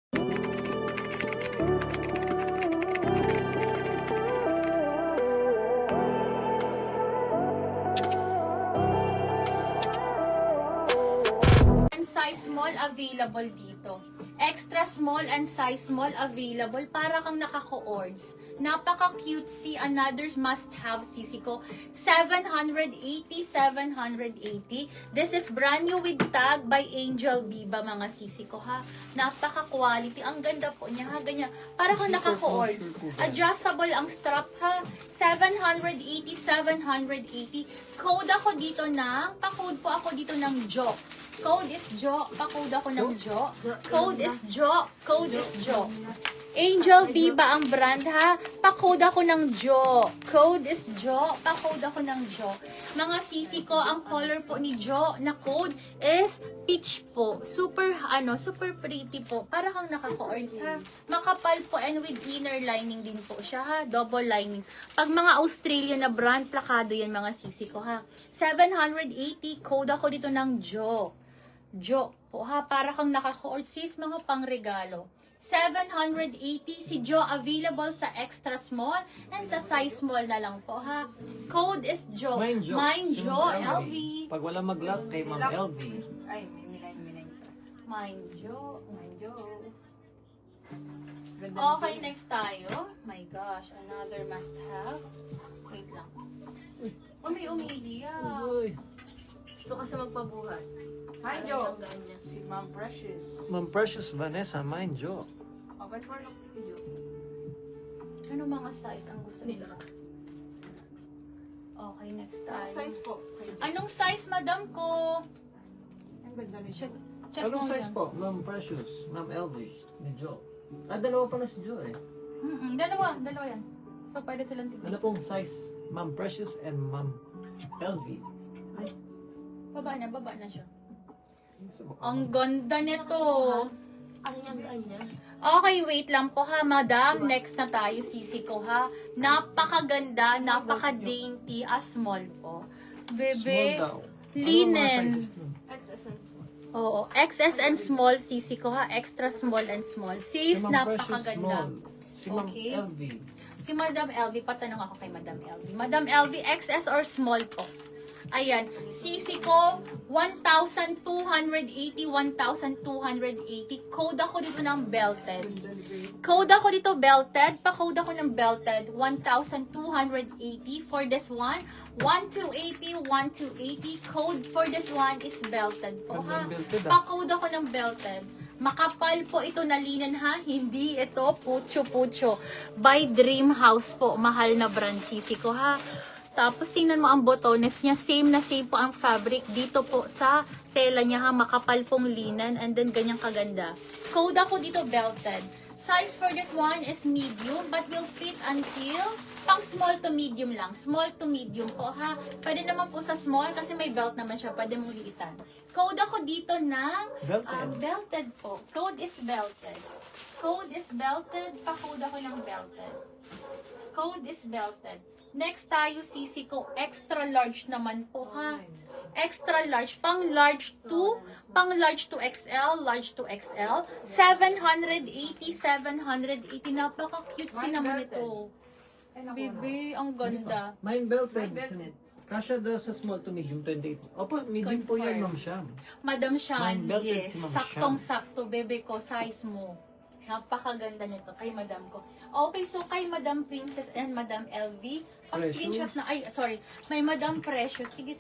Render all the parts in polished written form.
Size small available dito. Extra small and size small available para kang nakaka-ords. Napaka-cutesy. Another must-have sisi ko. 780, 780. This is brand new with tag by Angel Biba mga sisi ko ha. Napaka-quality. Ang ganda po niya ha. Ganyan. Para kang nakaka-ords. Adjustable ang strap ha. 780, 780. Code ako dito ng, pa-code po ako dito ng Jo. Code is Jo. Pa-code ako ng Jo. Code is Jo. Code is Jo. Angel Biba ang brand ha. Pa-code ako ng Jo. Code is Jo. Pa-code ako ng Jo. Mga sisi ko, ang color po ni Jo na code is peach po. Super, super pretty po. Para kang nakaka-ords ha. Makapal po and with inner lining din po siya ha. Double lining. Pag mga Australian na brand, plakado yan mga sisi ko ha. 780, code ako dito ng Jo. Jo po ha, para kang nakaka-ords sis, mga pangregalo. 780 si Jo available sa extra small and sa size small na lang po ha. Code is Jo. Mine Jo, LV. Pag wala mag-lock kay Ma'am LV. Ay, may minay pa. Mine Jo. Mine Jo. Okay, next tayo. My gosh, another must have. Wait lang. Oh, may umiiyak. Uy. Gusto kasi magpabuhat. Hi, Jo. Si Ma'am Precious. Ma'am Precious Vanessa, mine Jo. Open for look video. Ano mga size ang gusto nila? Okay, next tayo. Size po. Anong size, madam ko? Ang ganda rin siya. Check Anong mo size yan. po? Ma'am Precious, Ma'am LV, ni Jo. Dalawa pa na si Jo eh. Dalawa yan. So, pwede silang Ano tignan. pong size? Ma'am Precious and Ma'am LV. Ay, Baba na siya. sa mukha Ang mo. ganda nito. Ano yung kanya? Okay, wait lang po ha, madam. Next na tayo, sisi ko ha. Napakaganda, napaka-dainty, small po. Small Bebe, daw. linen. Ano mga sizes nun? XS and small. Oo, XS and small, sisi ko ha. Extra small and small. Sis, Si Ma'am Precious, napakaganda. small. Si Ma'am Okay. LV. Si Madam LV, patanong ako kay Madam LV. Madam LV, XS or small po? Ayan, sisi ko, 1,280, 1,280. Code ako dito ng belted. Code ako dito belted. Pa-code ako ng belted. 1,280 for this one. 1,280, 1,280. Code for this one is belted po ha. Belted, ah. Pa-code ako ng belted. Makapal po ito na linen ha. Hindi ito pucho-pucho. By Dream House po. Mahal na brand sisi ko ha. Tapos tingnan mo ang botones niya, same na same po ang fabric dito po sa tela niya ha, makapal pong linen and then ganyang kaganda. Code ako dito belted. Size for this one is medium but will fit until pang small to medium lang. Small to medium po ha. Pwede naman po sa small kasi may belt naman siya, pwede mong liitan. Code ako dito ng belted po. Code is belted. Code is belted. Pa-code ako ng belted. Code is belted. Next tayo, sisi ko, extra large naman po ha. Extra large, pang large to XL, large to XL. 780, 780. Napaka-cutesy naman ito. Bibi, ang ganda. Mine belted. Kasha daw sa small to medium, 28. Opo, medium po yan, Ma'am Sham. Madam Shan, Mine belted yes. si Ma'am Saktong-sakto, bebe ko, size mo. Napakaganda nito kay Madam ko. Okay, so kay Madam Princess and Madam LV, pa-screenshot na, ay, sorry, may Madam Precious. Sige.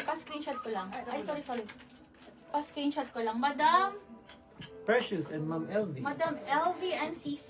Pa-screenshot ko lang. Ay, sorry. Pa-screenshot ko lang. Madam Precious and Ma'am LV. LV and CC.